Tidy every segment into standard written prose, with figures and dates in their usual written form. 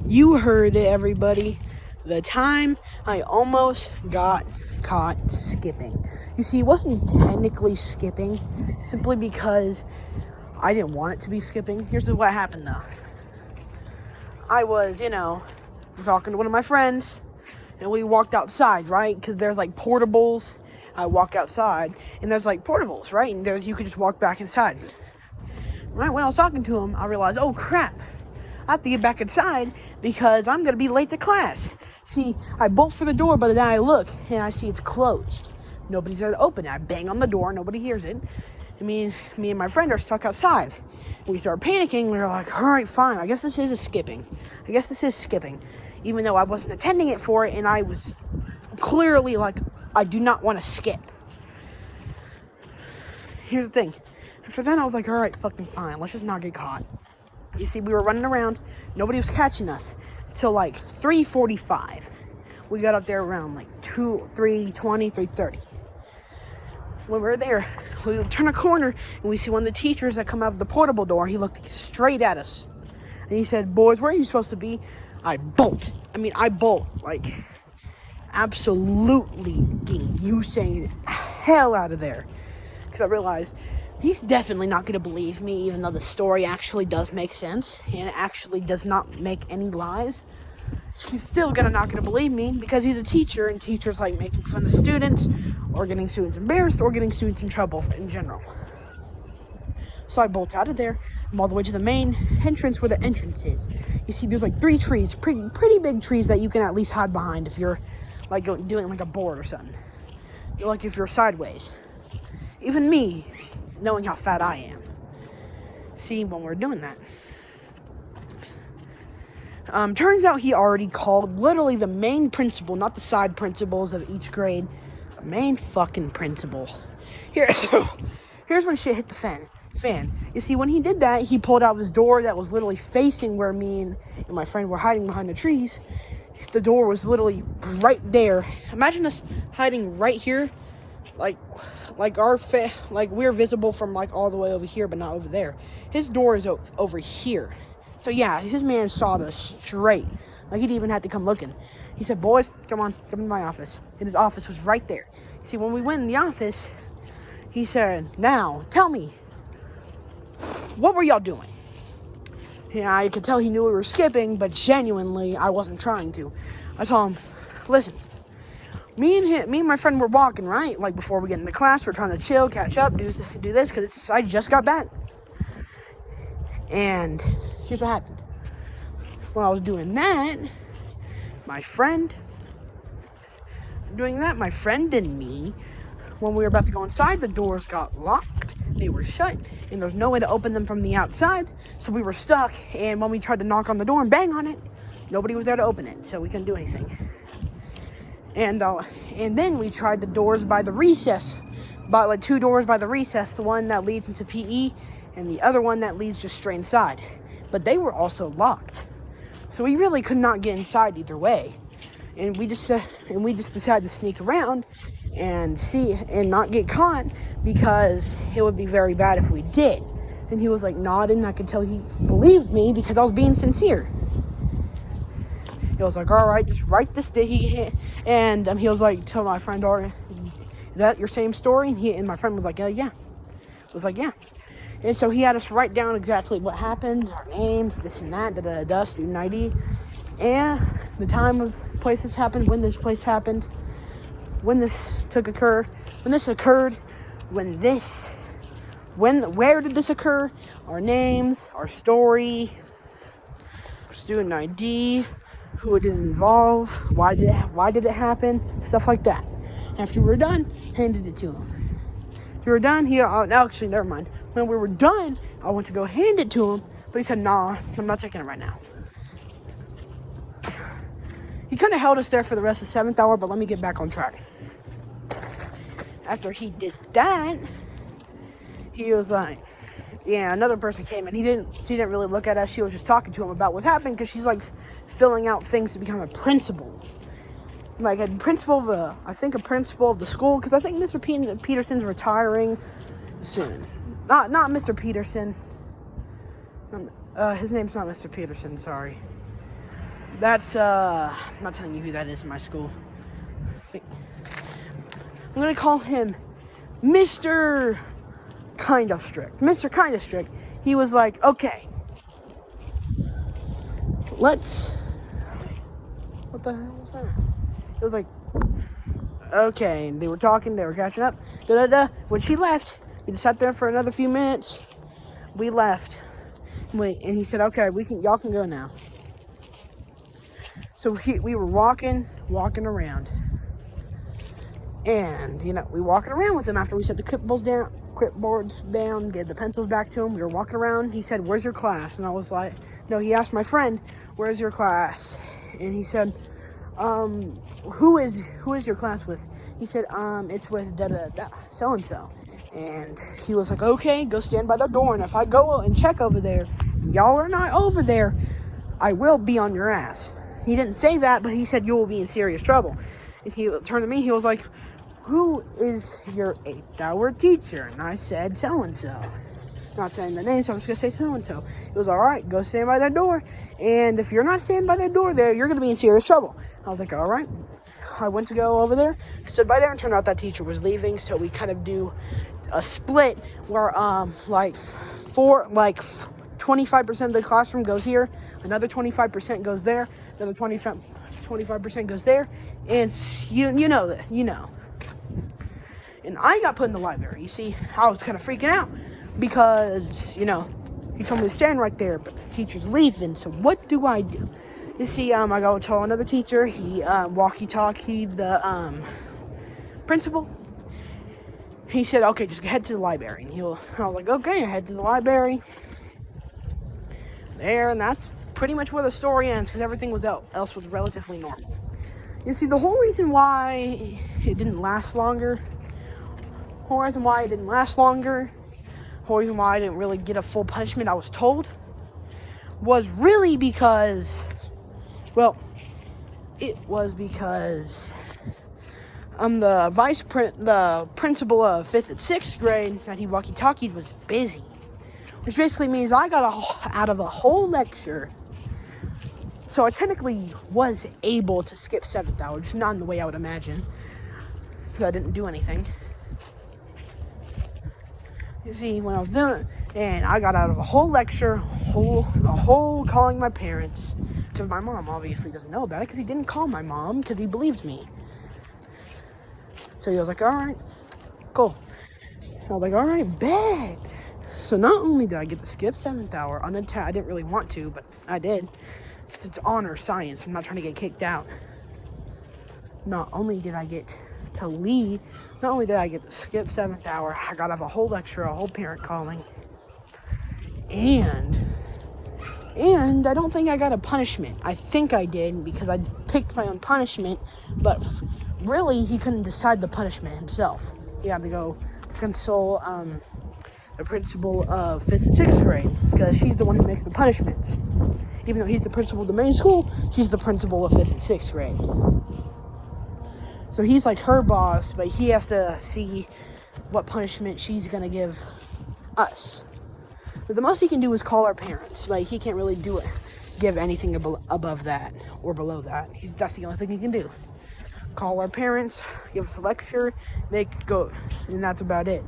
You heard it, everybody. The time I almost got caught skipping. You see, it wasn't technically skipping, simply because I didn't want it to be skipping. Here's what happened, though. I was, talking to one of my friends, and we walked outside, right? Because there's, portables. I walk outside, and there's, portables, right? And you could just walk back inside. Right when I was talking to him, I realized, oh, crap. I have to get back inside because I'm going to be late to class. See, I bolt for the door, but then I look and I see it's closed. Nobody's there to open it. I bang on the door. Nobody hears it. And me and my friend are stuck outside. We start panicking. We're like, all right, fine. I guess this is skipping. Even though I wasn't attending it for it, and I was clearly like, I do not want to skip. Here's the thing. After that, I was like, all right, fucking fine. Let's just not get caught. You see, we were running around. Nobody was catching us until 3:45. We got up there around 3:20, 3:30. When we were there, we would turn a corner and we see one of the teachers that come out of the portable door. He looked straight at us. And he said, boys, where are you supposed to be? I bolt. Absolutely getting Usain hell out of there. Because I realized he's definitely not going to believe me, even though the story actually does make sense and it actually does not make any lies. He's still not going to believe me because he's a teacher, and teachers like making fun of students or getting students embarrassed or getting students in trouble in general. So I bolt out of there. I'm all the way to the main entrance where the entrance is. You see, there's 3 trees, pretty big trees that you can at least hide behind if you're doing a board or something. If you're sideways. Even me, knowing how fat I am. See, when we're doing that. Turns out he already called literally the main principal, not the side principals of each grade. The main fucking principal. Here's when shit hit the fan. You see, when he did that, he pulled out this door that was literally facing where me and my friend were hiding behind the trees. The door was literally right there. Imagine us hiding right here. We're visible from all the way over here, but not over there. His door is over here. So yeah, his man saw us straight. He didn't even have to come looking. He said, boys, come to my office. And his office was right there. See, when we went in the office, he said, now, tell me, what were y'all doing? Yeah, I could tell he knew we were skipping, but genuinely, I wasn't trying to. I told him, listen, me and my friend were walking, right? Before we get into class, we're trying to chill, catch up, do this, because I just got back. And here's what happened. When I was doing that, my friend and me, when we were about to go inside, the doors got locked. They were shut, and there was no way to open them from the outside, so we were stuck. And when we tried to knock on the door and bang on it, nobody was there to open it, so we couldn't do anything. And then we tried the doors by the recess, 2 doors by the recess, the one that leads into PE and the other one that leads just straight inside. But they were also locked, so we really could not get inside either way. And we just decided to sneak around and see and not get caught, because it would be very bad if we did. And he was nodding. I could tell he believed me because I was being sincere. He was like, all right, just write this day. And he was like, tell my friend, is that your same story? And my friend was like, yeah. I was like, yeah. And so he had us write down exactly what happened, our names, this and that, student ID, and the time of place this happened, when this place happened, when this occurred, where did this occur, our names, our story, student ID, who it did involve, why did it happen, stuff like that. After we were done, handed it to him. We were done, actually, never mind. When we were done, I went to go hand it to him, but he said, nah, I'm not taking it right now. He kind of held us there for the rest of the 7th hour, but let me get back on track. After he did that, he was like, yeah, another person came in. She didn't really look at us. She was just talking to him about what's happened, because she's filling out things to become a principal. A principal of the school, because I think Mr. Peterson's retiring soon. Not Mr. Peterson. His name's not Mr. Peterson, sorry. That's, I'm not telling you who that is in my school. I'm going to call him Mr. Kind of Strict. Mr. Kind of Strict. He was like, okay, let's... What the hell was that? It was like, okay, they were talking, they were catching up. When she left, we just sat there for another few minutes. We left. And he said, okay, y'all can go now. So we were walking around. And, we walking around with him after we set the clipboards down, gave the pencils back to him. We were walking around. He said, where's your class? And I was like, no, he asked my friend, where's your class? And he said, who is your class with? He said, it's with so-and-so. And he was like, okay, go stand by the door. And if I go and check over there, y'all are not over there, I will be on your ass. He didn't say that, but he said, you will be in serious trouble. And he turned to me, he was like, who is your 8th hour teacher? And I said, so-and-so. Not saying the name, so I'm just going to say so-and-so. He was all right, go stand by that door. And if you're not standing by that door there, you're going to be in serious trouble. I was like, all right. I went to go over there, stood by there, and turned out that teacher was leaving. So we kind of do a split where 25% of the classroom goes here, another 25% goes there, another 25% goes there, and you know that, And I got put in the library. You see, I was kind of freaking out because, he told me to stand right there, but the teacher's leaving, so what do? You see, I go to another teacher, he walkie-talkied the principal. He said, okay, just head to the library. And I was like, okay, I head to the library. There, and that's pretty much where the story ends, because everything else was relatively normal. You see, the whole reason why it didn't last longer, the whole reason why I didn't really get a full punishment, I was told, was really because, it was because the principal of 5th and 6th grade that he walkie-talkied was busy. Which basically means I got out of a whole lecture. So I technically was able to skip 7th hour, just not in the way I would imagine, because I didn't do anything. You see, when I was doing it, and I got out of a whole lecture, a whole calling my parents, because my mom obviously doesn't know about it, because he didn't call my mom, because he believed me. So he was like, all right, cool. I was like, all right, bet. So not only did I get to skip 7th hour, I didn't really want to, but I did, because it's honor science. I'm not trying to get kicked out. Not only did I get to leave, not only did I get to skip 7th hour, I got to have a whole lecture, a whole parent calling, and I don't think I got a punishment. I think I did, because I picked my own punishment, but really, he couldn't decide the punishment himself. He had to go console, the principal of 5th and 6th grade, because she's the one who makes the punishments. Even though he's the principal of the main school, she's the principal of 5th and 6th grade. So he's like her boss, but he has to see what punishment she's going to give us. But the most he can do is call our parents. Like, he can't really give anything above that or below that. That's the only thing he can do. Call our parents, give us a lecture, and that's about it.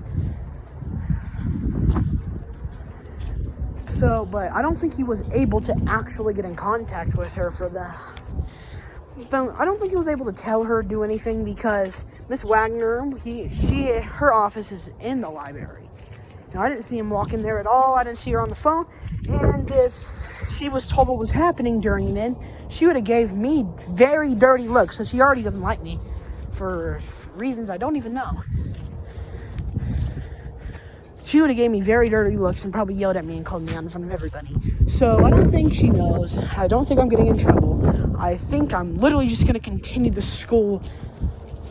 So, but I don't think he was able to actually get in contact with her for that. I don't think he was able to tell her to do anything, because Miss Wagner, her office is in the library. Now, I didn't see him walk in there at all. I didn't see her on the phone. And if she was told what was happening during then, she would have gave me very dirty looks, since she already doesn't like me for reasons I don't even know. She would have gave me very dirty looks and probably yelled at me and called me out in front of everybody. So I don't think she knows. I don't think I'm getting in trouble. I think I'm literally just going to continue the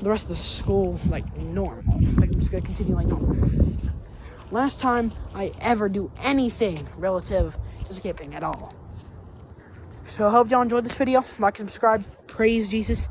rest of the school, like normal. Like, I'm just going to continue like normal. Last time I ever do anything relative to skipping at all. So I hope y'all enjoyed this video. Like and subscribe. Praise Jesus.